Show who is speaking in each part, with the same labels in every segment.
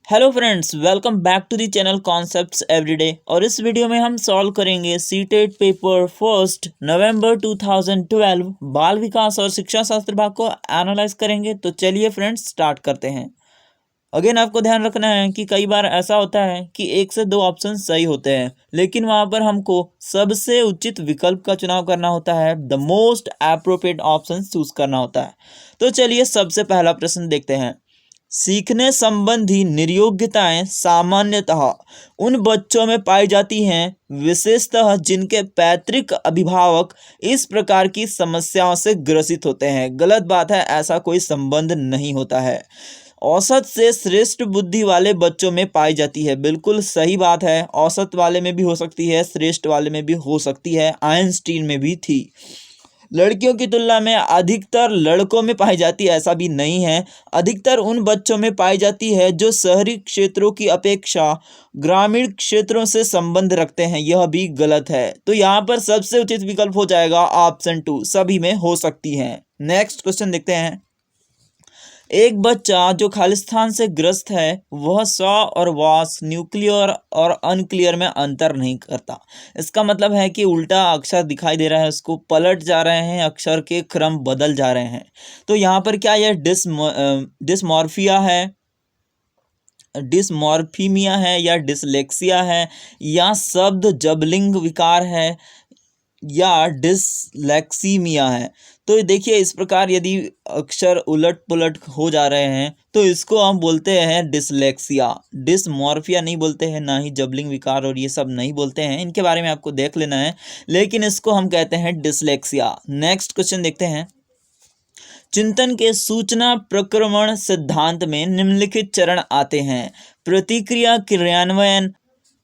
Speaker 1: Hello friends, welcome back to the channel concepts everyday. और इस video में हम सॉल्व करेंगे सीटेट पेपर फर्स्ट नवंबर 2012 बाल विकास और शिक्षा शास्त्र भाग को एनालाइज करेंगे। तो चलिए फ्रेंड्स स्टार्ट करते हैं। अगेन आपको ध्यान रखना है कि कई बार ऐसा होता है कि एक से दो ऑप्शन सही होते हैं, लेकिन वहां पर हमको सबसे उचित विकल्प का चुनाव करना होता है, the most appropriate option choose करना होता है। तो चलिए सबसे पहला प्रश्न देखते हैं। सीखने संबंधी निर्योग्यताएं सामान्यतः उन बच्चों में पाई जाती हैं, विशेषतः जिनके पैतृक अभिभावक इस प्रकार की समस्याओं से ग्रसित होते हैं। गलत बात है, ऐसा कोई संबंध नहीं होता है। औसत से श्रेष्ठ बुद्धि वाले बच्चों में पाई जाती है, बिल्कुल सही बात है। औसत वाले में भी हो सकती है, श्रेष्ठ वाले में भी हो सकती है, आइंस्टीन में भी थी। लड़कियों की तुलना में अधिकतर लड़कों में पाई जाती है, ऐसा भी नहीं है। अधिकतर उन बच्चों में पाई जाती है जो शहरी क्षेत्रों की अपेक्षा ग्रामीण क्षेत्रों से संबंध रखते हैं, यह भी गलत है। तो यहाँ पर सबसे उचित विकल्प हो जाएगा ऑप्शन 2, सभी में हो सकती है। नेक्स्ट क्वेश्चन देखते हैं। एक बच्चा जो खालिस्तान से ग्रस्त है वह स्व और वास, न्यूक्लियर और अनक्लियर में अंतर नहीं करता। इसका मतलब है कि उल्टा अक्षर दिखाई दे रहा है, उसको पलट जा रहे हैं, अक्षर के क्रम बदल जा रहे हैं। तो यहाँ पर क्या यह डिसमॉर्फिया है, डिसमॉर्फीमिया है, या डिसलेक्सिया है, या शब्द जबलिंग विकार है, या डिसलेक्सीमिया है। तो देखिए इस प्रकार यदि अक्षर उलट पुलट हो जा रहे हैं तो इसको हम बोलते हैं डिसलेक्सिया। डिसमॉर्फिया नहीं बोलते हैं, ना ही जबलिंग विकार और ये सब नहीं बोलते हैं, इनके बारे में आपको देख लेना है, लेकिन इसको हम कहते हैं डिसलेक्सिया। नेक्स्ट क्वेश्चन देखते हैं। चिंतन के सूचना प्रक्रमण सिद्धांत में निम्नलिखित चरण आते हैं। प्रतिक्रिया क्रियान्वयन,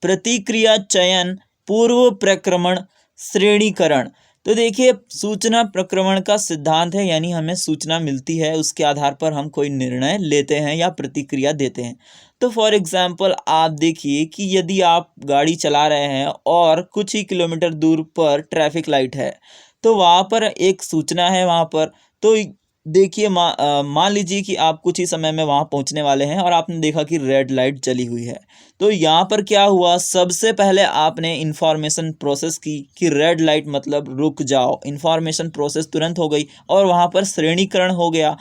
Speaker 1: प्रतिक्रिया चयन, पूर्व प्रक्रमण, श्रेणीकरण। तो देखिए सूचना प्रक्रमण का सिद्धांत है, यानी हमें सूचना मिलती है, उसके आधार पर हम कोई निर्णय लेते हैं या प्रतिक्रिया देते हैं। तो फॉर एग्जांपल आप देखिए कि यदि आप गाड़ी चला रहे हैं और कुछ ही किलोमीटर दूर पर ट्रैफिक लाइट है, तो वहाँ पर एक सूचना है वहाँ पर। तो देखिए मान लीजिए कि आप कुछ ही समय में वहाँ पहुँचने वाले हैं और आपने देखा कि रेड लाइट जली हुई है। तो यहाँ पर क्या हुआ, सबसे पहले आपने इंफॉर्मेशन प्रोसेस की कि रेड लाइट मतलब रुक जाओ, इंफॉर्मेशन प्रोसेस तुरंत हो गई और वहाँ पर श्रेणीकरण हो गया।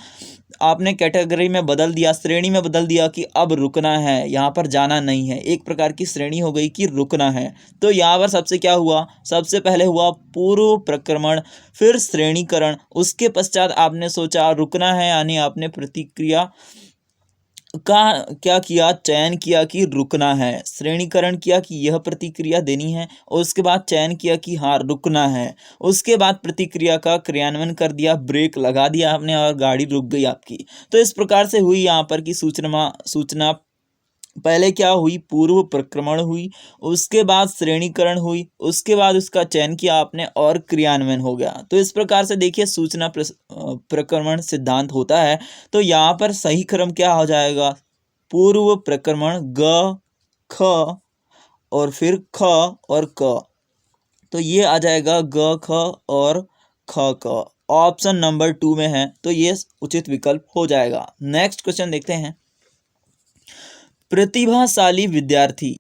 Speaker 1: आपने कैटेगरी में बदल दिया, श्रेणी में बदल दिया कि अब रुकना है, यहाँ पर जाना नहीं है। एक प्रकार की श्रेणी हो गई कि रुकना है। तो यहाँ पर सबसे क्या हुआ, सबसे पहले हुआ पूर्व प्रक्रमण, फिर श्रेणीकरण, उसके पश्चात आपने सोचा रुकना है, यानी आपने प्रतिक्रिया का क्या किया, चयन किया कि रुकना है, श्रेणीकरण किया कि यह प्रतिक्रिया देनी है, और उसके बाद चयन किया कि हाँ रुकना है, उसके बाद प्रतिक्रिया का क्रियान्वयन कर दिया, ब्रेक लगा दिया आपने और गाड़ी रुक गई आपकी। तो इस प्रकार से हुई यहाँ पर कि सूचना पहले क्या हुई, पूर्व प्रक्रमण हुई, उसके बाद श्रेणीकरण हुई, उसके बाद उसका चयन किया आपने और क्रियान्वयन हो गया। तो इस प्रकार से देखिए सूचना प्रक्रमण सिद्धांत होता है। तो यहाँ पर सही क्रम क्या हो जाएगा, पूर्व प्रक्रमण ग ख और फिर ख और क। तो ये आ जाएगा ग ख और ख क। ऑप्शन नंबर 2 में है, तो ये उचित विकल्प हो जाएगा। नेक्स्ट क्वेश्चन देखते हैं। प्रतिभाशाली विद्यार्थी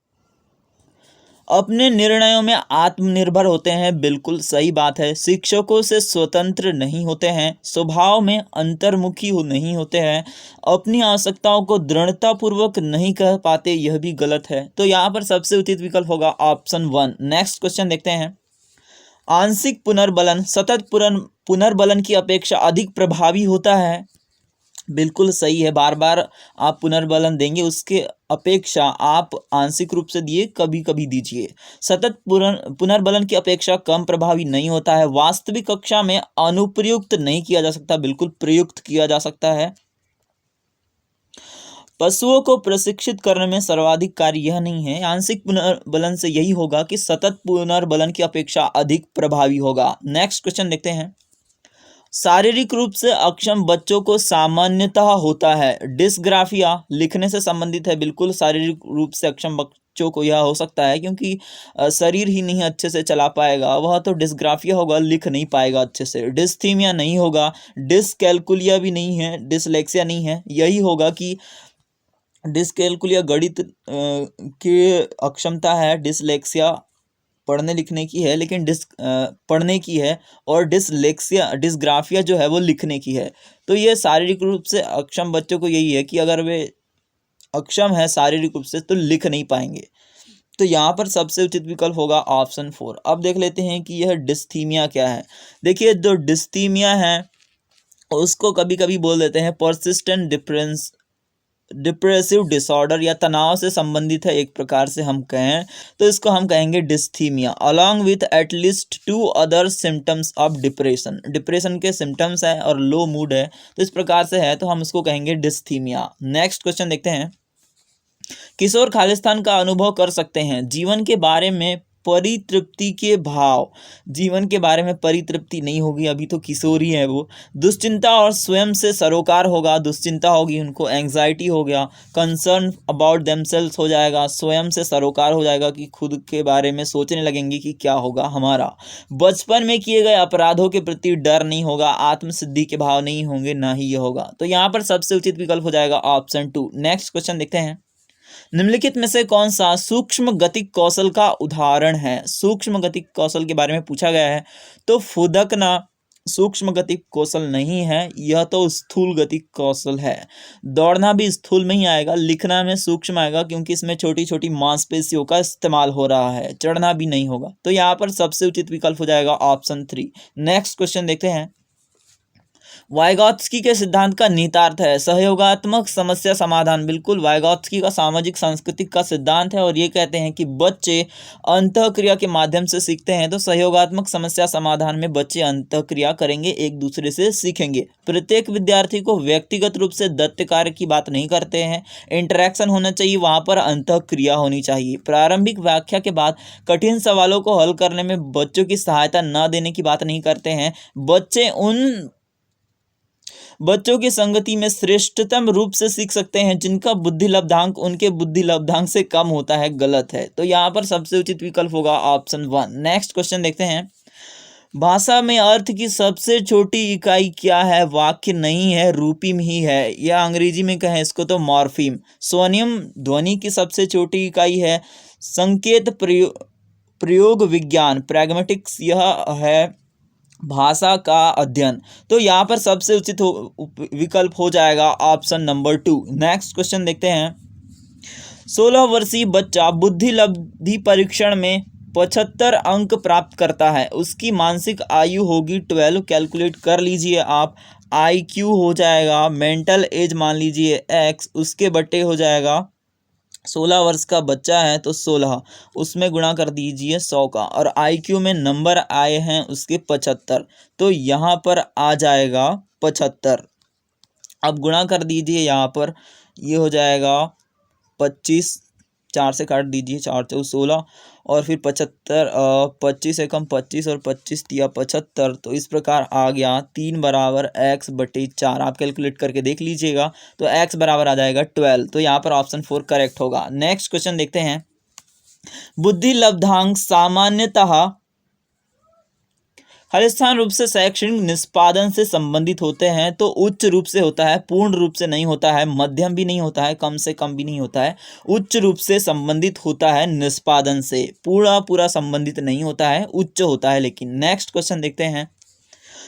Speaker 1: अपने निर्णयों में आत्मनिर्भर होते हैं, बिल्कुल सही बात है। शिक्षकों से स्वतंत्र नहीं होते हैं, स्वभाव में अंतर्मुखी नहीं होते हैं, अपनी आवश्यकताओं को दृढ़तापूर्वक नहीं कह पाते, यह भी गलत है। तो यहाँ पर सबसे उचित विकल्प होगा ऑप्शन 1। नेक्स्ट क्वेश्चन देखते हैं। आंशिक पुनर्बलन सतत पुनर्बलन की अपेक्षा अधिक प्रभावी होता है, बिल्कुल सही है। बार बार आप पुनर्बलन देंगे, उसके अपेक्षा आप आंशिक रूप से दिए कभी कभी दीजिए। सतत पुनर्बलन की अपेक्षा कम प्रभावी नहीं होता है। वास्तविक कक्षा में अनुप्रयुक्त नहीं किया जा सकता, बिल्कुल प्रयुक्त किया जा सकता है। पशुओं को प्रशिक्षित करने में सर्वाधिक कार्य यह नहीं है। आंशिक पुनर्बलन से यही होगा कि सतत पुनर्बलन की अपेक्षा अधिक प्रभावी होगा। नेक्स्ट क्वेश्चन देखते हैं। शारीरिक रूप से अक्षम बच्चों को सामान्यतः होता है डिस्ग्राफिया, लिखने से संबंधित है, बिल्कुल शारीरिक रूप से अक्षम बच्चों को यह हो सकता है क्योंकि शरीर ही नहीं अच्छे से चला पाएगा, वह तो डिस्ग्राफिया होगा, लिख नहीं पाएगा अच्छे से। डिस्थीमिया नहीं होगा, डिसकैलकुलिया भी नहीं है, डिसलेक्सिया नहीं है, यही होगा कि डिसकैलकुलिया गणित की अक्षमता है, डिसलेक्सिया पढ़ने लिखने की है, लेकिन पढ़ने की है, और डिसग्राफिया जो है वो लिखने की है। तो ये शारीरिक रूप से अक्षम बच्चों को यही है कि अगर वे अक्षम है शारीरिक रूप से तो लिख नहीं पाएंगे। तो यहाँ पर सबसे उचित विकल्प होगा ऑप्शन 4। अब देख लेते हैं कि यह डिस्थीमिया क्या है। देखिए, जो डिस्थीमिया है उसको कभी कभी बोल देते हैं परसिस्टेंट डिप्रेसिव डिसऑर्डर, या तनाव से संबंधित है एक प्रकार से हम कहें तो इसको हम कहेंगे dysthymia, along with at least 2 other symptoms of depression. Depression के सिम्टम्स है और लो मूड है, तो इस प्रकार से है तो हम इसको कहेंगे डिस्थीमिया। नेक्स्ट क्वेश्चन देखते हैं। किशोर खालिस्तान का अनुभव कर सकते हैं, जीवन के बारे में परितृप्ति के भाव, जीवन के बारे में परितृप्ति नहीं होगी, अभी तो किशोर ही है वो। दुश्चिंता और स्वयं से सरोकार होगा, दुश्चिंता होगी उनको, एंग्जाइटी हो गया, कंसर्न अबाउट देमसेल्स हो जाएगा, स्वयं से सरोकार हो जाएगा कि खुद के बारे में सोचने लगेंगे कि क्या होगा हमारा। बचपन में किए गए अपराधों के प्रति डर नहीं होगा, आत्मसिद्धि के भाव नहीं होंगे, ना ही ये होगा। तो यहाँ पर सबसे उचित विकल्प हो जाएगा ऑप्शन 2। नेक्स्ट क्वेश्चन देखते हैं। निम्नलिखित में से कौन सा सूक्ष्म गतिक कौशल का उदाहरण है। सूक्ष्म गतिक कौशल के बारे में पूछा गया है, तो फुदकना सूक्ष्म गतिक कौशल नहीं है, यह तो स्थूल गतिक कौशल है। दौड़ना भी स्थूल में ही आएगा, लिखना में सूक्ष्म आएगा क्योंकि इसमें छोटी छोटी मांसपेशियों का इस्तेमाल हो रहा है, चढ़ना भी नहीं होगा। तो यहाँ पर सबसे उचित विकल्प हो जाएगा ऑप्शन 3। नेक्स्ट क्वेश्चन देखते हैं। वाइगॉत्स्की के सिद्धांत का निहितार्थ है सहयोगात्मक समस्या समाधान। बिल्कुल, वाइगॉत्स्की का सामाजिक सांस्कृतिक का सिद्धांत है और ये कहते हैं कि बच्चे अंतःक्रिया के माध्यम से सीखते हैं। तो सहयोगात्मक समस्या समाधान में बच्चे अंतःक्रिया करेंगे, एक दूसरे से सीखेंगे। प्रत्येक विद्यार्थी को व्यक्तिगत रूप से दत्त कार्य की बात नहीं करते हैं, इंटरेक्शन होना चाहिए, वहाँ पर अंतःक्रिया होनी चाहिए। प्रारंभिक व्याख्या के बाद कठिन सवालों को हल करने में बच्चों की सहायता न देने की बात नहीं करते हैं। बच्चों की संगति में श्रेष्ठतम रूप से सीख सकते हैं जिनका बुद्धि लब्धांक उनके बुद्धि लब्धांक से कम होता है, गलत है। तो यहाँ पर सबसे उचित विकल्प होगा ऑप्शन 1। नेक्स्ट क्वेश्चन देखते हैं। भाषा में अर्थ की सबसे छोटी इकाई क्या है। वाक्य नहीं है, रूपीम ही है, या अंग्रेजी में कहें इसको तो मॉर्फीम। स्वनियम ध्वनि की सबसे छोटी इकाई है। संकेत प्रयोग विज्ञान प्रैग्मेटिक्स, यह है भाषा का अध्ययन। तो यहाँ पर सबसे उचित विकल्प हो जाएगा ऑप्शन नंबर 2। नेक्स्ट क्वेश्चन देखते हैं। 16 वर्षीय बच्चा बुद्धि लब्धि परीक्षण में 75 अंक प्राप्त करता है, उसकी मानसिक आयु होगी 12। कैलकुलेट कर लीजिए आप। IQ हो जाएगा, मेंटल एज मान लीजिए x, उसके बट्टे हो जाएगा 16 वर्ष का बच्चा है तो 16, उसमें गुणा कर दीजिए 100 का, और IQ में नंबर आए हैं उसके 75, तो यहाँ पर आ जाएगा 75। अब गुणा कर दीजिए, यहाँ पर ये हो जाएगा 25, 4 से काट दीजिए, 4 चौ 16, और फिर 75, 25 से कम 25 और 25 दिया 75, तो इस प्रकार आ गया 3 बराबर x/4। आप कैलकुलेट करके देख लीजिएगा, तो x बराबर आ जाएगा 12। तो यहाँ पर ऑप्शन 4 करेक्ट होगा। नेक्स्ट क्वेश्चन देखते हैं। बुद्धि लब्धांक सामान्यतः खालिस्तान रूप से शैक्षणिक निष्पादन से संबंधित होते हैं, तो उच्च रूप से होता है, पूर्ण रूप से नहीं होता है, मध्यम भी नहीं होता है, कम से कम भी नहीं होता है, उच्च रूप से संबंधित होता है निष्पादन से, पूरा संबंधित नहीं होता है, उच्च होता है लेकिन। नेक्स्ट क्वेश्चन देखते हैं।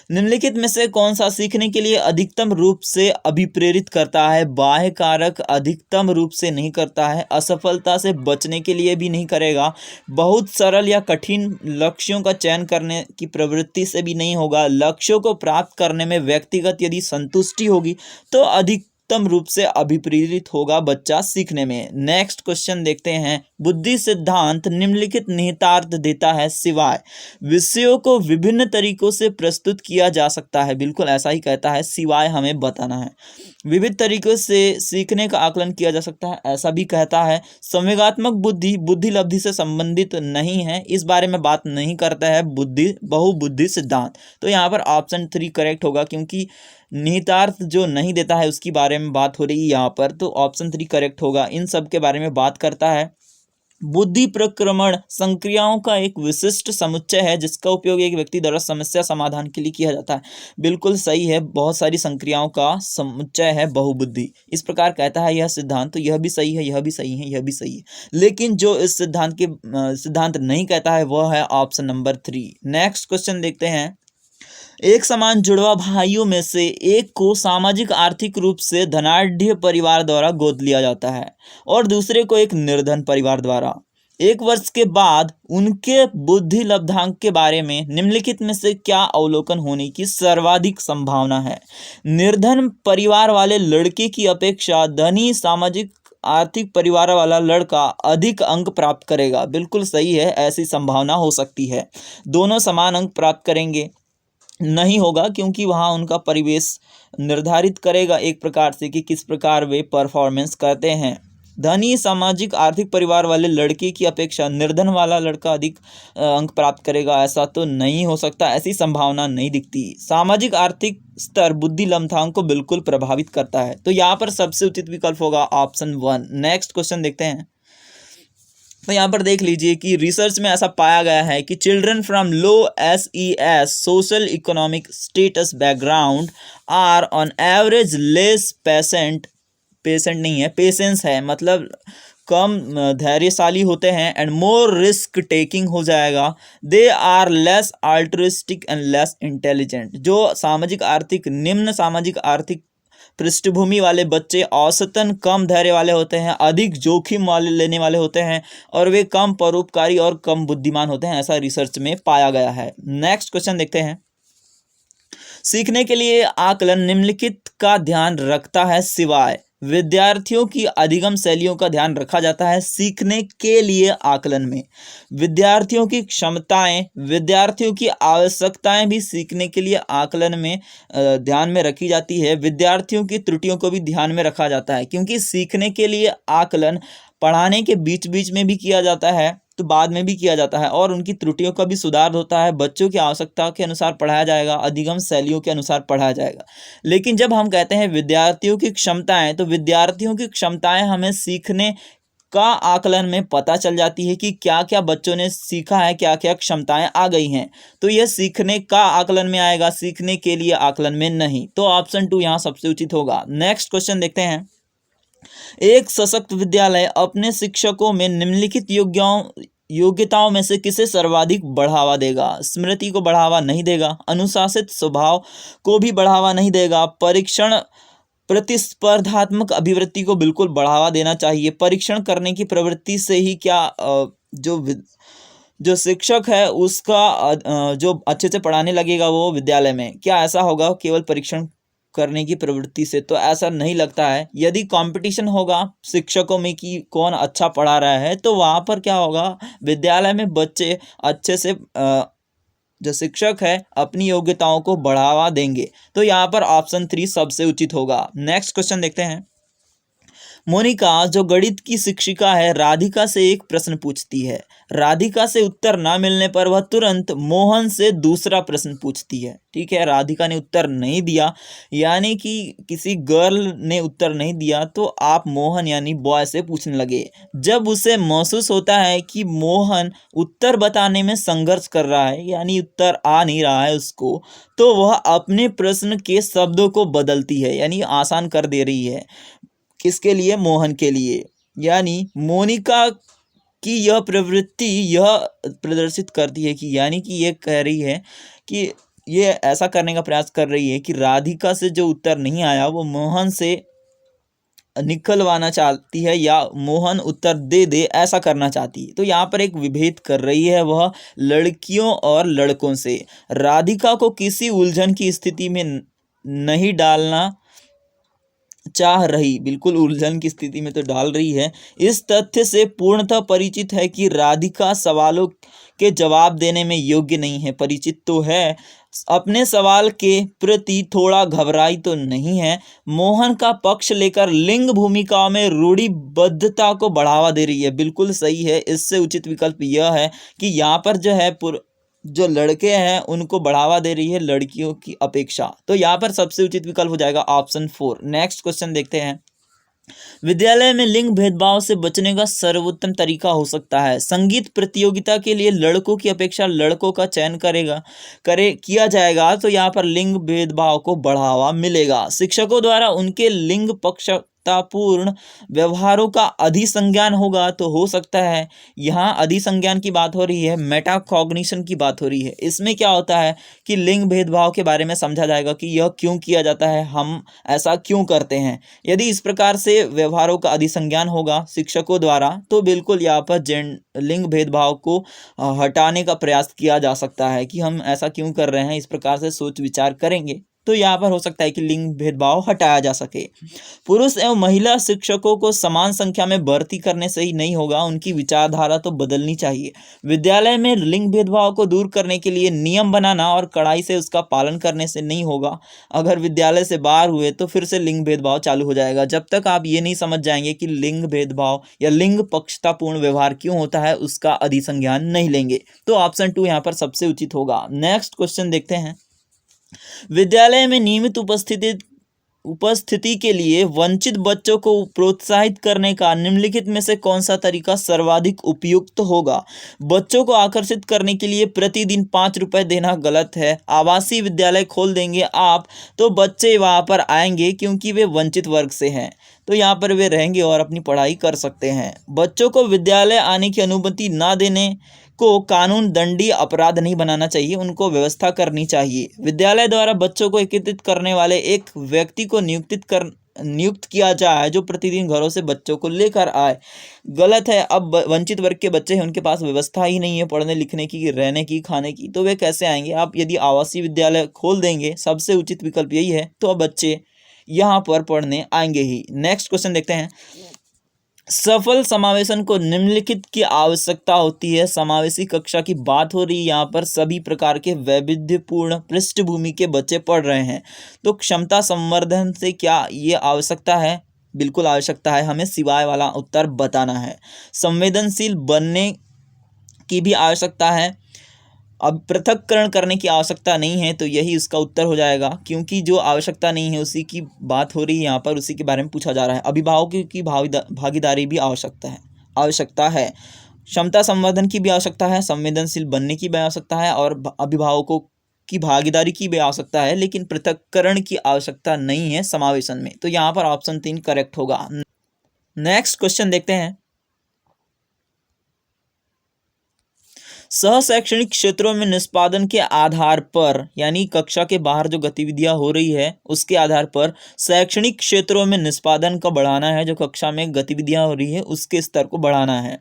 Speaker 1: निम्नलिखित में से कौन सा सीखने के लिए अधिकतम रूप से अभिप्रेरित करता है। बाह्य कारक अधिकतम रूप से नहीं करता है, असफलता से बचने के लिए भी नहीं करेगा, बहुत सरल या कठिन लक्ष्यों का चयन करने की प्रवृत्ति से भी नहीं होगा, लक्ष्यों को प्राप्त करने में व्यक्तिगत यदि संतुष्टि होगी तो अधिकतम रूप से अभिप्रेरित होगा बच्चा सीखने में। नेक्स्ट क्वेश्चन देखते हैं। बुद्धि सिद्धांत निम्नलिखित निहितार्थ देता है सिवाय विषयों को विभिन्न तरीकों से प्रस्तुत किया जा सकता है। बिल्कुल ऐसा ही कहता है, सिवाय हमें बताना है। विविध तरीकों से सीखने का आकलन किया जा सकता है, ऐसा भी कहता है। संवेगात्मक बुद्धि लब्धि से संबंधित नहीं है, इस बारे में बात नहीं करता है बहुबुद्धि सिद्धांत। तो यहाँ पर ऑप्शन 3 करेक्ट होगा, क्योंकि निहितार्थ जो नहीं देता है उसकी बारे में बात हो रही है यहाँ पर, तो ऑप्शन 3 करेक्ट होगा। इन सब के बारे में बात करता है बुद्धि प्रक्रमण संक्रियाओं का एक विशिष्ट समुच्चय है जिसका उपयोग एक व्यक्ति द्वारा समस्या समाधान के लिए किया जाता है। बिल्कुल सही है, बहुत सारी संक्रियाओं का समुच्चय है बहुबुद्धि, इस प्रकार कहता है यह सिद्धांत। तो यह भी सही है, यह भी सही है, यह भी सही है। लेकिन जो इस सिद्धांत नहीं कहता है वह है ऑप्शन नंबर 3। नेक्स्ट क्वेश्चन देखते हैं। एक समान जुड़वा भाइयों में से एक को सामाजिक आर्थिक रूप से धनाढ़ परिवार द्वारा गोद लिया जाता है और दूसरे को एक निर्धन परिवार द्वारा। 1 वर्ष के बाद उनके बुद्धि लब्धांक के बारे में निम्नलिखित में से क्या अवलोकन होने की सर्वाधिक संभावना है? निर्धन परिवार वाले लड़के की अपेक्षा धनी सामाजिक आर्थिक परिवार वाला लड़का अधिक अंक प्राप्त करेगा। बिल्कुल सही है, ऐसी संभावना हो सकती है। दोनों समान अंक प्राप्त करेंगे नहीं होगा, क्योंकि वहाँ उनका परिवेश निर्धारित करेगा एक प्रकार से कि किस प्रकार वे परफॉर्मेंस करते हैं। धनी सामाजिक आर्थिक परिवार वाले लड़के की अपेक्षा निर्धन वाला लड़का अधिक अंक प्राप्त करेगा, ऐसा तो नहीं हो सकता, ऐसी संभावना नहीं दिखती। सामाजिक आर्थिक स्तर बुद्धि लब्धांक को बिल्कुल प्रभावित करता है। तो यहाँ पर सबसे उचित विकल्प होगा ऑप्शन 1। नेक्स्ट क्वेश्चन देखते हैं। तो यहाँ पर देख लीजिए कि रिसर्च में ऐसा पाया गया है कि children from low SES social economic status background are on average less patience है, मतलब कम धैर्यशाली होते हैं, एंड मोर रिस्क टेकिंग हो जाएगा। They are less altruistic and less intelligent. जो सामाजिक आर्थिक निम्न सामाजिक आर्थिक पृष्ठभूमि वाले बच्चे औसतन कम धैर्य वाले होते हैं, अधिक जोखिम वाले लेने वाले होते हैं और वे कम परोपकारी और कम बुद्धिमान होते हैं, ऐसा रिसर्च में पाया गया है। नेक्स्ट क्वेश्चन देखते हैं। सीखने के लिए आकलन निम्नलिखित का ध्यान रखता है सिवाय विद्यार्थियों की अधिगम शैलियों का ध्यान रखा जाता है। सीखने के लिए आकलन में विद्यार्थियों की क्षमताएं, विद्यार्थियों की आवश्यकताएं भी सीखने के लिए आकलन में ध्यान में रखी जाती है। विद्यार्थियों की त्रुटियों को भी ध्यान में रखा जाता है, क्योंकि सीखने के लिए आकलन पढ़ाने के बीच बीच में भी किया जाता है, तो बाद में भी किया जाता है, और उनकी त्रुटियों का भी सुधार होता है। बच्चों की आवश्यकता के अनुसार पढ़ाया जाएगा, अधिगम शैलियों के अनुसार पढ़ाया जाएगा। लेकिन जब हम कहते हैं विद्यार्थियों की क्षमताएं, तो विद्यार्थियों की क्षमताएं हमें सीखने का आकलन में पता चल जाती है कि क्या क्या बच्चों ने सीखा है, क्या क्या क्षमताएं आ गई हैं। तो यह सीखने का आकलन में आएगा, सीखने के लिए आकलन में नहीं। तो ऑप्शन 2 यहाँ सबसे उचित होगा। नेक्स्ट क्वेश्चन देखते हैं। एक सशक्त विद्यालय अपने शिक्षकों में निम्नलिखित योग्यताओं में से किसे सर्वाधिक बढ़ावा देगा? स्मृति को बढ़ावा नहीं देगा, अनुशासित स्वभाव को भी बढ़ावा नहीं देगा, परीक्षण प्रतिस्पर्धात्मक अभिवृत्ति को बिल्कुल बढ़ावा देना चाहिए। परीक्षण करने की प्रवृत्ति से ही क्या जो शिक्षक है उसका जो अच्छे से पढ़ाने लगेगा वो विद्यालय में, क्या ऐसा होगा केवल परीक्षण करने की प्रवृत्ति से? तो ऐसा नहीं लगता है। यदि कंपटीशन होगा शिक्षकों में कि कौन अच्छा पढ़ा रहा है, तो वहाँ पर क्या होगा, विद्यालय में बच्चे अच्छे से जो शिक्षक है अपनी योग्यताओं को बढ़ावा देंगे। तो यहाँ पर ऑप्शन 3 सबसे उचित होगा। नेक्स्ट क्वेश्चन देखते हैं। मोनिका जो गणित की शिक्षिका है, राधिका से एक प्रश्न पूछती है। राधिका से उत्तर ना मिलने पर वह तुरंत मोहन से दूसरा प्रश्न पूछती है। ठीक है, राधिका ने उत्तर नहीं दिया, यानी कि किसी गर्ल ने उत्तर नहीं दिया, तो आप मोहन यानी बॉय से पूछने लगे। जब उसे महसूस होता है कि मोहन उत्तर बताने में संघर्ष कर रहा है, यानी उत्तर आ नहीं रहा है उसको, तो वह अपने प्रश्न के शब्दों को बदलती है, यानी आसान कर दे रही है। किसके लिए? मोहन के लिए। यानी मोनिका की यह प्रवृत्ति यह प्रदर्शित करती है कि, यानी कि ये कह रही है कि ये ऐसा करने का प्रयास कर रही है कि राधिका से जो उत्तर नहीं आया वो मोहन से निकलवाना चाहती है, या मोहन उत्तर दे दे ऐसा करना चाहती है। तो यहाँ पर एक विभेद कर रही है वह लड़कियों और लड़कों से। राधिका को किसी उलझन की स्थिति में नहीं डालना चाह रही, बिल्कुल उलझन की स्थिति में तो डाल रही है। इस तथ्य से पूर्णतः परिचित है कि राधिका सवालों के जवाब देने में योग्य नहीं है। परिचित तो है, अपने सवाल के प्रति थोड़ा घबराई तो नहीं है। मोहन का पक्ष लेकर लिंग भूमिकाओं में रूढ़िबद्धता को बढ़ावा दे रही है। बिल्कुल सही है। इससे उचित विकल्प यह है कि यहाँ पर जो लड़के हैं उनको बढ़ावा दे रही है लड़कियों की अपेक्षा। तो यहाँ पर सबसे उचित विकल्प हो जाएगा ऑप्शन 4। नेक्स्ट क्वेश्चन देखते हैं। विद्यालय में लिंग भेदभाव से बचने का सर्वोत्तम तरीका हो सकता है संगीत प्रतियोगिता के लिए लड़कों की अपेक्षा लड़कों का चयन किया जाएगा, तो यहाँ पर लिंग भेदभाव को बढ़ावा मिलेगा। शिक्षकों द्वारा उनके लिंग पक्षतापूर्ण व्यवहारों का अधिसंज्ञान होगा, तो हो सकता है यहाँ अधिसंज्ञान की बात हो रही है, मेटाकॉग्निशन की बात हो रही है। इसमें क्या होता है कि लिंग भेदभाव के बारे में समझा जाएगा कि यह क्यों किया जाता है, हम ऐसा क्यों करते हैं। यदि इस प्रकार से व्यवहारों का अधिसंज्ञान होगा शिक्षकों द्वारा, तो बिल्कुल यहाँ पर लिंग भेदभाव को हटाने का प्रयास किया जा सकता है कि हम ऐसा क्यों कर रहे हैं। इस प्रकार से सोच विचार करेंगे तो यहाँ पर हो सकता है कि लिंग भेदभाव हटाया जा सके। पुरुष एवं महिला शिक्षकों को समान संख्या में भर्ती करने से ही नहीं होगा, उनकी विचारधारा तो बदलनी चाहिए। विद्यालय में लिंग भेदभाव को दूर करने के लिए नियम बनाना और कड़ाई से उसका पालन करने से नहीं होगा। अगर विद्यालय से बाहर हुए तो फिर से लिंग भेदभाव चालू हो जाएगा। जब तक आप ये नहीं समझ जाएंगे कि लिंग भेदभाव या लिंग पक्षतापूर्ण व्यवहार क्यों होता है, उसका अधिसंज्ञान नहीं लेंगे। तो ऑप्शन 2 यहाँ पर सबसे उचित होगा। नेक्स्ट क्वेश्चन देखते हैं। विद्यालय में नियमित उपस्थिति के लिए वंचित बच्चों को प्रोत्साहित करने का निम्नलिखित में से कौन सा तरीका सर्वाधिक उपयुक्त होगा। बच्चों को आकर्षित करने के लिए प्रतिदिन 5 रुपए देना गलत है। आवासीय विद्यालय खोल देंगे आप तो बच्चे वहां पर आएंगे क्योंकि वे वंचित वर्ग से हैं, तो यहाँ पर वे रहेंगे और अपनी पढ़ाई कर सकते हैं। बच्चों को विद्यालय आने की अनुमति ना देने को कानून दंडनीय अपराध नहीं बनाना चाहिए, उनको व्यवस्था करनी चाहिए। विद्यालय द्वारा बच्चों को एकत्रित करने वाले एक व्यक्ति को नियुक्त किया जाए जो प्रतिदिन घरों से बच्चों को लेकर आए। गलत है। अब वंचित वर्ग के बच्चे हैं, उनके पास व्यवस्था ही नहीं है पढ़ने लिखने की, रहने की, खाने की, तो वे कैसे आएंगे। आप यदि आवासीय विद्यालय खोल देंगे, सबसे उचित विकल्प यही है, तो अब बच्चे यहाँ पर पढ़ने आएंगे ही। नेक्स्ट क्वेश्चन देखते हैं। सफल समावेशन को निम्नलिखित की आवश्यकता होती है। समावेशी कक्षा की बात हो रही है, यहाँ पर सभी प्रकार के वैविध्यपूर्ण पृष्ठभूमि के बच्चे पढ़ रहे हैं, तो क्षमता संवर्धन से क्या ये आवश्यकता है? बिल्कुल आवश्यकता है। हमें सिवाय वाला उत्तर बताना है। संवेदनशील बनने की भी आवश्यकता है। अब पृथक्करण करने की आवश्यकता नहीं है, तो यही उसका उत्तर हो जाएगा, क्योंकि जो आवश्यकता नहीं है उसी की बात हो रही है यहाँ पर, उसी के बारे में पूछा जा रहा है। अभिभावकों की भागीदारी भी आवश्यकता है। क्षमता संवर्धन की भी आवश्यकता है, संवेदनशील बनने की भी आवश्यकता है और अभिभावकों की भागीदारी की भी आवश्यकता है, लेकिन पृथक्करण की आवश्यकता नहीं है समावेशन में। तो यहाँ पर ऑप्शन 3 करेक्ट होगा। नेक्स्ट क्वेश्चन देखते हैं। सह शैक्षणिक क्षेत्रों में निष्पादन के आधार पर, यानी कक्षा के बाहर जो गतिविधियां हो रही है उसके आधार पर शैक्षणिक क्षेत्रों में निष्पादन का बढ़ाना है, जो कक्षा में गतिविधियां हो रही है उसके स्तर को बढ़ाना है,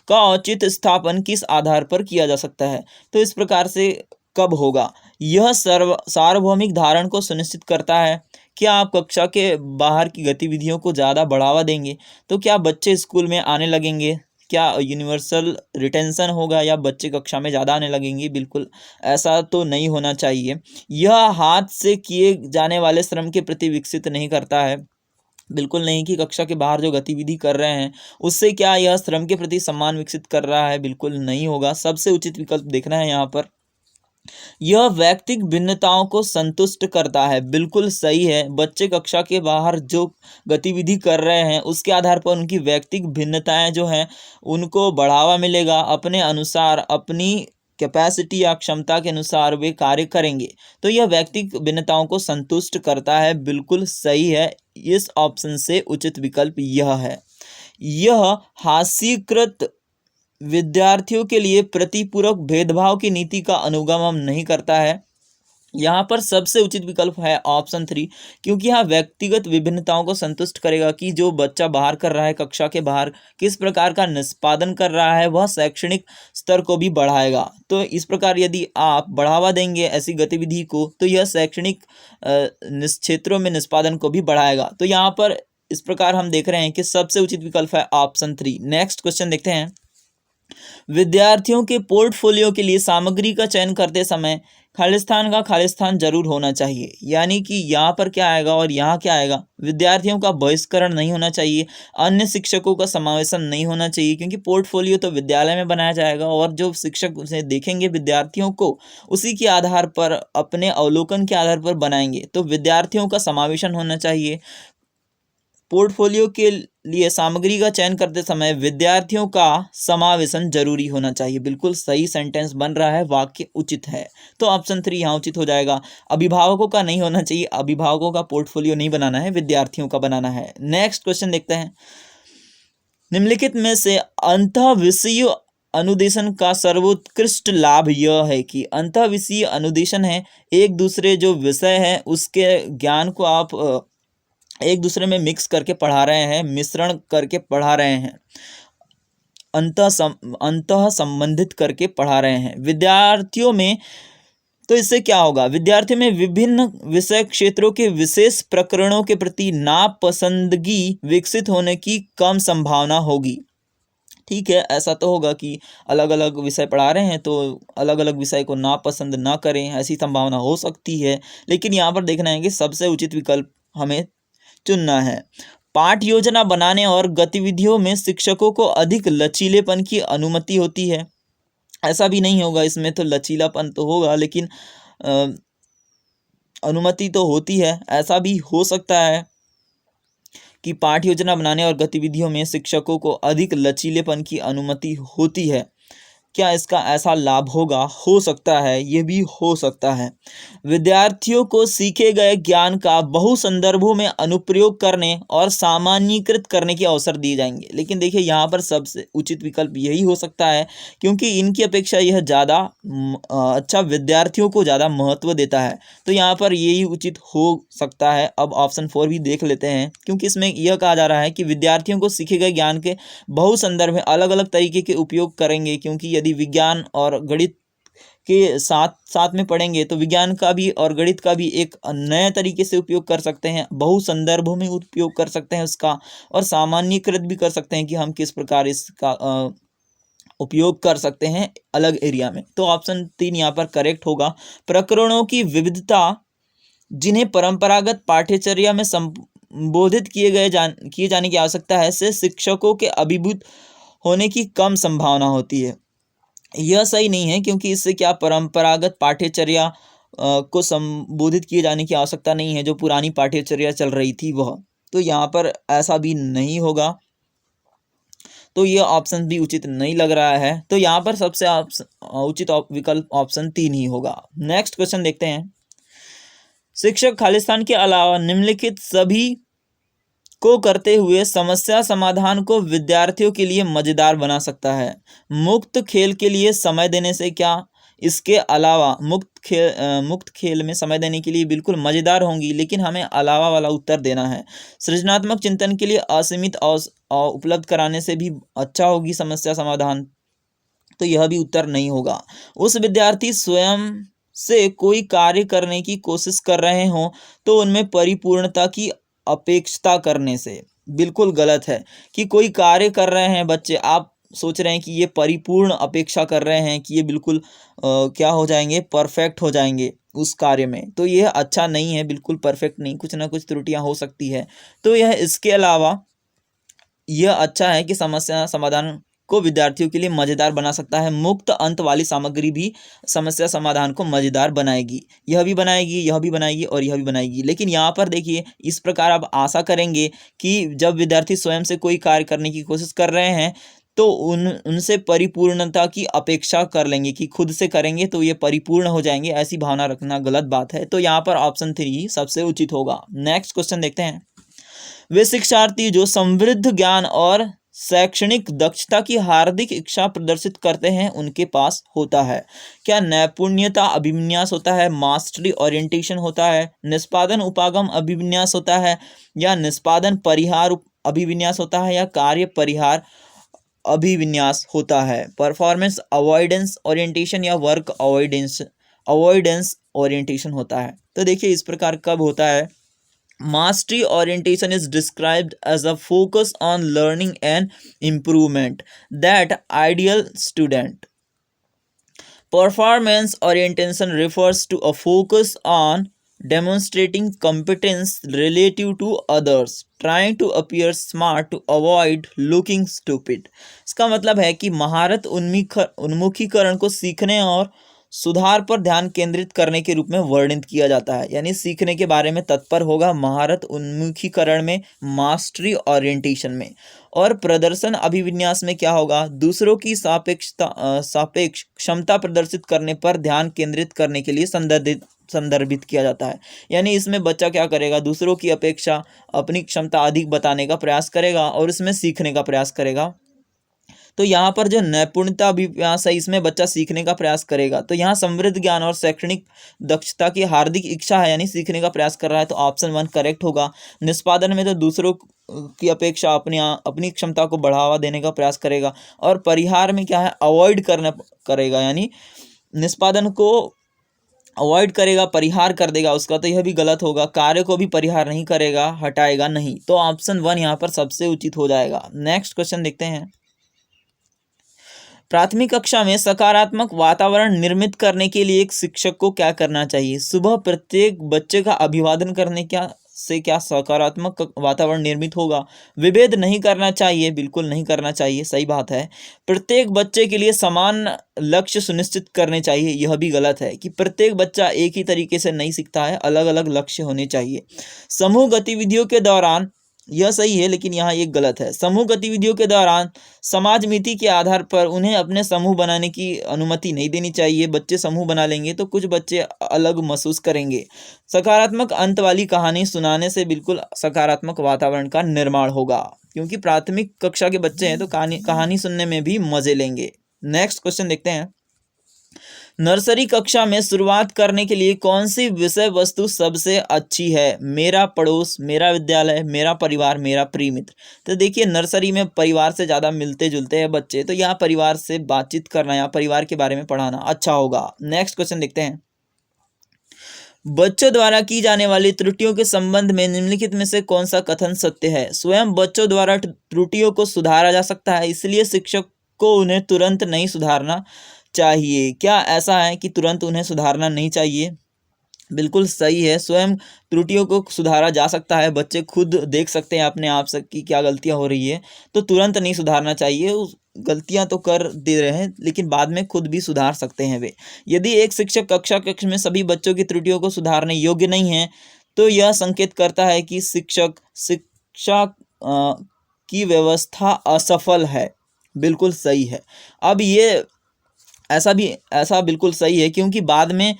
Speaker 1: का औचित्य स्थापन किस आधार पर किया जा सकता है। तो इस प्रकार से कब होगा? यह सार्वभौमिक धारण को सुनिश्चित करता है। क्या आप कक्षा के बाहर की गतिविधियों को ज़्यादा बढ़ावा देंगे तो क्या बच्चे स्कूल में आने लगेंगे? क्या यूनिवर्सल रिटेंशन होगा या बच्चे कक्षा में ज़्यादा आने लगेंगे? बिल्कुल ऐसा तो नहीं होना चाहिए। यह हाथ से किए जाने वाले श्रम के प्रति विकसित नहीं करता है, बिल्कुल नहीं, कि कक्षा के बाहर जो गतिविधि कर रहे हैं उससे क्या यह श्रम के प्रति सम्मान विकसित कर रहा है? बिल्कुल नहीं होगा। सबसे उचित विकल्प देखना है यहाँ पर। यह व्यक्तिगत भिन्नताओं को संतुष्ट करता है, बिल्कुल सही है। बच्चे कक्षा के बाहर जो गतिविधि कर रहे हैं उसके आधार पर उनकी व्यक्तिगत भिन्नताएं जो हैं उनको बढ़ावा मिलेगा, अपने अनुसार अपनी कैपेसिटी या क्षमता के अनुसार वे कार्य करेंगे, तो यह व्यक्तिगत भिन्नताओं को संतुष्ट करता है, बिल्कुल सही है। इस ऑप्शन से उचित विकल्प यह है। यह हास्यकृत विद्यार्थियों के लिए प्रतिपूरक भेदभाव की नीति का अनुगमन नहीं करता है। यहाँ पर सबसे उचित विकल्प है ऑप्शन 3, क्योंकि यहाँ व्यक्तिगत विभिन्नताओं को संतुष्ट करेगा कि जो बच्चा बाहर कर रहा है, कक्षा के बाहर किस प्रकार का निष्पादन कर रहा है, वह शैक्षणिक स्तर को भी बढ़ाएगा। तो इस प्रकार यदि आप बढ़ावा देंगे ऐसी गतिविधि को तो यह शैक्षणिक क्षेत्रों में निष्पादन को भी बढ़ाएगा। तो यहाँ पर इस प्रकार हम देख रहे हैं कि सबसे उचित विकल्प है ऑप्शन 3। नेक्स्ट क्वेश्चन देखते हैं। विद्यार्थियों के पोर्टफोलियो के लिए सामग्री का चयन करते समय खालिस्तान का खालिस्तान जरूर होना चाहिए, यानी कि यहाँ पर क्या आएगा और यहाँ क्या आएगा। विद्यार्थियों का बहिष्करण नहीं होना चाहिए, अन्य शिक्षकों का समावेशन नहीं होना चाहिए, क्योंकि पोर्टफोलियो तो विद्यालय में बनाया जाएगा और जो शिक्षक उसे देखेंगे विद्यार्थियों को उसी के आधार पर, अपने अवलोकन के आधार पर बनाएंगे, तो विद्यार्थियों का समावेशन होना चाहिए। पोर्टफोलियो के लिए सामग्री का चयन करते समय विद्यार्थियों का समावेशन जरूरी होना चाहिए। बिल्कुल सही सेंटेंस बन रहा है, वाक्य उचित है। तो ऑप्शन 3 यहाँ उचित हो जाएगा। अभिभावकों का नहीं होना चाहिए, अभिभावकों का पोर्टफोलियो नहीं बनाना है, विद्यार्थियों का बनाना है। नेक्स्ट क्वेश्चन देखते हैं। निम्नलिखित में से अंतःविषयीय अनुदेशन का सर्वोत्कृष्ट लाभ यह है कि अंतःविषयीय अनुदेशन है, एक दूसरे जो विषय है उसके ज्ञान को आप एक दूसरे में मिक्स करके पढ़ा रहे हैं, मिश्रण करके पढ़ा रहे हैं, अंतः संबंधित करके पढ़ा रहे हैं विद्यार्थियों में। तो इससे क्या होगा, विद्यार्थियों में विभिन्न विषय क्षेत्रों के विशेष प्रकरणों के प्रति नापसंदगी विकसित होने की कम संभावना होगी। ठीक है, ऐसा तो होगा कि अलग अलग विषय पढ़ा रहे हैं तो अलग अलग विषय को नापसंद ना करें, ऐसी संभावना हो सकती है। लेकिन यहाँ पर देखना है कि सबसे उचित विकल्प हमें चुनना है। पाठ योजना बनाने और गतिविधियों में शिक्षकों को अधिक लचीलेपन की अनुमति होती है। ऐसा भी नहीं होगा, इसमें तो लचीलापन तो होगा लेकिन अनुमति तो होती है। ऐसा भी हो सकता है कि पाठ योजना बनाने और गतिविधियों में शिक्षकों को अधिक लचीलेपन की अनुमति होती है। क्या इसका ऐसा लाभ होगा? हो सकता है, ये भी हो सकता है। विद्यार्थियों को सीखे गए ज्ञान का बहु संदर्भों में अनुप्रयोग करने और सामान्यीकृत करने के अवसर दिए जाएंगे। लेकिन देखिए यहाँ पर सबसे उचित विकल्प यही हो सकता है, क्योंकि इनकी अपेक्षा यह ज़्यादा अच्छा विद्यार्थियों को ज़्यादा महत्व देता है। तो यहाँ पर यही उचित हो सकता है। अब ऑप्शन 4 भी देख लेते हैं, क्योंकि इसमें यह कहा जा रहा है कि विद्यार्थियों को सीखे गए ज्ञान के बहु संदर्भ में अलग अलग तरीके के उपयोग करेंगे, क्योंकि यदि विज्ञान और गणित के साथ साथ में पढ़ेंगे तो विज्ञान का भी और गणित का भी एक नए तरीके से उपयोग कर सकते हैं, बहु संदर्भों में उपयोग कर सकते हैं उसका, और सामान्यीकृत भी कर सकते हैं कि हम किस प्रकार इसका उपयोग कर सकते हैं अलग एरिया में। तो ऑप्शन 3 यहाँ पर करेक्ट होगा। प्रकरणों की विविधता जिन्हें परंपरागत पाठ्यचर्या में संबोधित किए जाने की आवश्यकता है, से शिक्षकों के अभिभूत होने की कम संभावना होती है। यह सही नहीं है, क्योंकि इससे क्या परंपरागत पाठ्यचर्या को संबोधित किए जाने की आवश्यकता नहीं है, जो पुरानी पाठ्यचर्या चल रही थी वह। तो यहाँ पर ऐसा भी नहीं होगा, तो यह ऑप्शन भी उचित नहीं लग रहा है। तो यहाँ पर सबसे उचित विकल्प ऑप्शन 3 ही होगा। नेक्स्ट क्वेश्चन देखते हैं। शिक्षक खालिस्तान के अलावा निम्नलिखित सभी को करते हुए समस्या समाधान को विद्यार्थियों के लिए मजेदार बना सकता है। मुक्त खेल के लिए समय देने से क्या? इसके अलावा मुक्त खेल में समय देने के लिए बिल्कुल मजेदार होंगी, लेकिन हमें अलावा वाला उत्तर देना है। सृजनात्मक चिंतन के लिए असीमित उपलब्ध कराने से भी अच्छा होगी समस्या समाधान, तो यह भी उत्तर नहीं होगा। उस विद्यार्थी स्वयं से कोई कार्य करने की कोशिश कर रहे हों तो उनमें परिपूर्णता की अपेक्षा करने से, बिल्कुल गलत है कि कोई कार्य कर रहे हैं बच्चे, आप सोच रहे हैं कि ये परिपूर्ण अपेक्षा कर रहे हैं कि ये बिल्कुल क्या हो जाएंगे, परफेक्ट हो जाएंगे उस कार्य में, तो यह अच्छा नहीं है, बिल्कुल परफेक्ट नहीं, कुछ ना कुछ त्रुटियां हो सकती है। तो यह इसके अलावा यह अच्छा है कि समस्या समाधान को विद्यार्थियों के लिए मजेदार बना सकता है। मुक्त अंत वाली सामग्री भी समस्या समाधान को मजेदार बनाएगी, यह भी बनाएगी, यह भी बनाएगी और यह भी बनाएगी। लेकिन यहाँ पर देखिए, इस प्रकार आप आशा करेंगे कि जब विद्यार्थी स्वयं से कोई कार्य करने की कोशिश कर रहे हैं तो उनसे परिपूर्णता की अपेक्षा कर लेंगे कि खुद से करेंगे तो ये परिपूर्ण हो जाएंगे, ऐसी भावना रखना गलत बात है। तो यहाँ पर ऑप्शन 3 सबसे उचित होगा। नेक्स्ट क्वेश्चन देखते हैं। वे शिक्षार्थी जो समृद्ध ज्ञान और शैक्षणिक दक्षता की हार्दिक इच्छा प्रदर्शित करते हैं उनके पास होता है। क्या नैपुण्यता अभिविन्यास होता है, मास्टरी ओरिएंटेशन होता है, निष्पादन उपागम अभिविन्यास होता है, या निष्पादन परिहार अभिविन्यास होता है, या कार्य परिहार अभिविन्यास होता है। परफॉर्मेंस अवॉइडेंस ओरिएंटेशन या वर्क अवॉइडेंस ओरिएंटेशन होता है। तो देखिए इस प्रकार कब होता है। Mastery orientation is described as a focus on learning and improvement that ideal student. Performance orientation refers to a focus on demonstrating competence relative to others, trying to appear smart to avoid looking stupid. इसका मतलब है कि महारत उन्मुखीकरण को सीखने और सुधार पर ध्यान केंद्रित करने के रूप में वर्णित किया जाता है। यानी सीखने के बारे में तत्पर होगा, महारत उन्मुखीकरण में, मास्टरी ओरिएंटेशन में। और प्रदर्शन अभिविन्यास में क्या होगा, दूसरों की सापेक्ष क्षमता प्रदर्शित करने पर ध्यान केंद्रित करने के लिए संदर्भित किया जाता है। यानी इसमें बच्चा क्या करेगा, दूसरों की अपेक्षा अपनी क्षमता अधिक बताने का प्रयास करेगा और इसमें सीखने का प्रयास करेगा। तो यहाँ पर जो नैपुणता अभिव्यास है, इसमें बच्चा सीखने का प्रयास करेगा। तो यहाँ समृद्ध ज्ञान और शैक्षणिक दक्षता की हार्दिक इच्छा है, यानी सीखने का प्रयास कर रहा है, तो ऑप्शन 1 करेक्ट होगा। निष्पादन में तो दूसरों की अपेक्षा अपनी क्षमता को बढ़ावा देने का प्रयास करेगा। और परिहार में क्या है, अवॉइड करना करेगा, यानी निष्पादन को अवॉइड करेगा, परिहार कर देगा उसका, तो यह भी गलत होगा। कार्य को भी परिहार नहीं करेगा, हटाएगा नहीं। तो ऑप्शन 1 यहाँ पर सबसे उचित हो जाएगा। नेक्स्ट क्वेश्चन देखते हैं। प्राथमिक कक्षा में सकारात्मक वातावरण निर्मित करने के लिए एक शिक्षक को क्या करना चाहिए। सुबह प्रत्येक बच्चे का अभिवादन करने से क्या सकारात्मक वातावरण निर्मित होगा। विभेद नहीं करना चाहिए, बिल्कुल नहीं करना चाहिए, सही बात है। प्रत्येक बच्चे के लिए समान लक्ष्य सुनिश्चित करने चाहिए, यह भी गलत है कि प्रत्येक बच्चा एक ही तरीके से नहीं सीखता है, अलग अलग लक्ष्य होने चाहिए। समूह गतिविधियों के दौरान, यह सही है लेकिन यहाँ एक गलत है। समूह गतिविधियों के दौरान समाज मिति के आधार पर उन्हें अपने समूह बनाने की अनुमति नहीं देनी चाहिए। बच्चे समूह बना लेंगे तो कुछ बच्चे अलग महसूस करेंगे। सकारात्मक अंत वाली कहानी सुनाने से बिल्कुल सकारात्मक वातावरण का निर्माण होगा, क्योंकि प्राथमिक कक्षा के बच्चे हैं तो कहानी सुनने में भी मजे लेंगे। नेक्स्ट क्वेश्चन देखते हैं। नर्सरी कक्षा में शुरुआत करने के लिए कौन सी विषय वस्तु सबसे अच्छी है। मेरा पड़ोस, मेरा विद्यालय, मेरा परिवार, मेरा प्रिय मित्र। तो देखिए, नर्सरी में परिवार से ज़्यादा मिलते जुलते हैं बच्चे, तो यहाँ परिवार से बातचीत करना या परिवार के बारे में पढ़ाना अच्छा होगा। नेक्स्ट क्वेश्चन देखते हैं। बच्चों द्वारा की जाने वाली त्रुटियों के संबंध में निम्नलिखित में से कौन सा कथन सत्य है। स्वयं बच्चों द्वारा त्रुटियों को सुधारा जा सकता है, इसलिए शिक्षक को उन्हें तुरंत नहीं सुधारना चाहिए। क्या ऐसा है कि तुरंत उन्हें सुधारना नहीं चाहिए? बिल्कुल सही है, स्वयं त्रुटियों को सुधारा जा सकता है। बच्चे खुद देख सकते हैं अपने आप से कि क्या गलतियां हो रही है, तो तुरंत नहीं सुधारना चाहिए। उस गलतियां तो कर दे रहे हैं लेकिन बाद में खुद भी सुधार सकते हैं वे। यदि एक शिक्षक कक्ष में सभी बच्चों की त्रुटियों को सुधारने योग्य नहीं है, तो यह संकेत करता है कि शिक्षा की व्यवस्था असफल है। बिल्कुल सही है। अब ये ऐसा बिल्कुल सही है, क्योंकि बाद में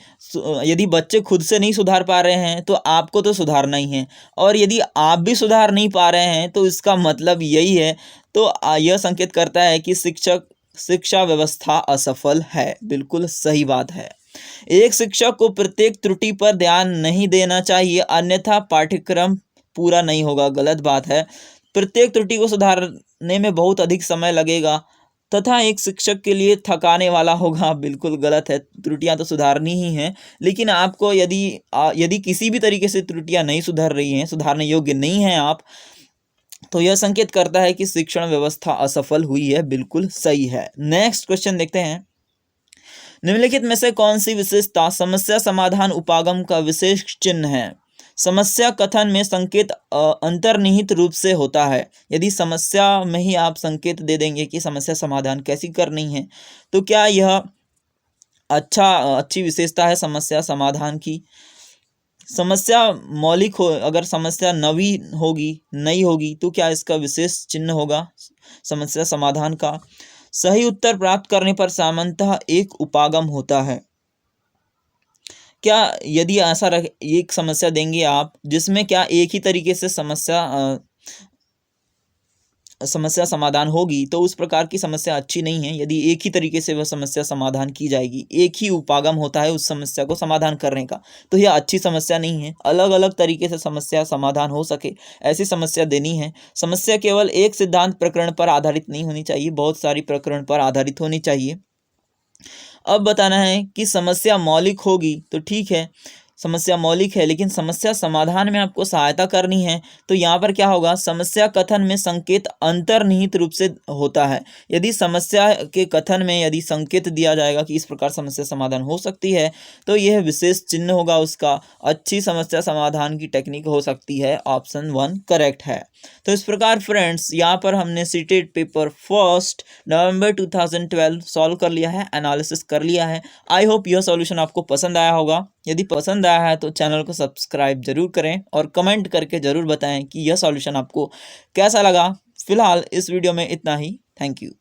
Speaker 1: यदि बच्चे खुद से नहीं सुधार पा रहे हैं तो आपको तो सुधारना ही है, और यदि आप भी सुधार नहीं पा रहे हैं तो इसका मतलब यही है, तो यह संकेत करता है कि शिक्षा व्यवस्था असफल है। बिल्कुल सही बात है। एक शिक्षक को प्रत्येक त्रुटि पर ध्यान नहीं देना चाहिए, अन्यथा पाठ्यक्रम पूरा नहीं होगा। गलत बात है। प्रत्येक त्रुटि को सुधारने में बहुत अधिक समय लगेगा तथा एक शिक्षक के लिए थकाने वाला होगा। बिल्कुल गलत है। त्रुटियां तो सुधारनी ही हैं, लेकिन आपको यदि किसी भी तरीके से त्रुटियां नहीं सुधर रही हैं, सुधारने योग्य नहीं हैं आप, तो यह संकेत करता है कि शिक्षण व्यवस्था असफल हुई है। बिल्कुल सही है। नेक्स्ट क्वेश्चन देखते हैं। निम्नलिखित में से कौन सी विशेषता समस्या समाधान उपागम का विशेष चिन्ह है। समस्या कथन में संकेत अंतर्निहित रूप से होता है। यदि समस्या में ही आप संकेत दे देंगे कि समस्या समाधान कैसी करनी है, तो क्या यह अच्छी विशेषता है समस्या समाधान की। समस्या मौलिक हो, अगर समस्या नई होगी तो क्या इसका विशेष चिन्ह होगा समस्या समाधान का। सही उत्तर प्राप्त करने पर सामान्यतः एक उपागम होता है। क्या यदि ऐसा एक समस्या देंगे आप जिसमें क्या एक ही तरीके से समस्या समाधान होगी, तो उस प्रकार की समस्या अच्छी नहीं है। यदि एक ही तरीके से वह समस्या समाधान की जाएगी, एक ही उपागम होता है उस समस्या को समाधान करने का, तो यह अच्छी समस्या नहीं है। अलग अलग तरीके से समस्या समाधान हो सके ऐसी समस्या देनी है। समस्या केवल एक सिद्धांत प्रकरण पर आधारित नहीं होनी चाहिए, बहुत सारी प्रकरण पर आधारित होनी चाहिए। अब बताना है कि समस्या मौलिक होगी तो ठीक है, समस्या मौलिक है लेकिन समस्या समाधान में आपको सहायता करनी है, तो यहाँ पर क्या होगा, समस्या कथन में संकेत अंतर्निहित रूप से होता है। यदि समस्या के कथन में यदि संकेत दिया जाएगा कि इस प्रकार समस्या समाधान हो सकती है, तो यह विशेष चिन्ह होगा उसका, अच्छी समस्या समाधान की टेक्निक हो सकती है। ऑप्शन 1 करेक्ट है। तो इस प्रकार फ्रेंड्स यहाँ पर हमने सीटेट पेपर 1 नवंबर 2012 सॉल्व कर लिया है, एनालिसिस कर लिया है। आई होप यह सॉल्यूशन आपको पसंद आया होगा। यदि पसंद आया है तो चैनल को सब्सक्राइब जरूर करें और कमेंट करके जरूर बताएं कि यह सॉल्यूशन आपको कैसा लगा। फिलहाल इस वीडियो में इतना ही। Thank you.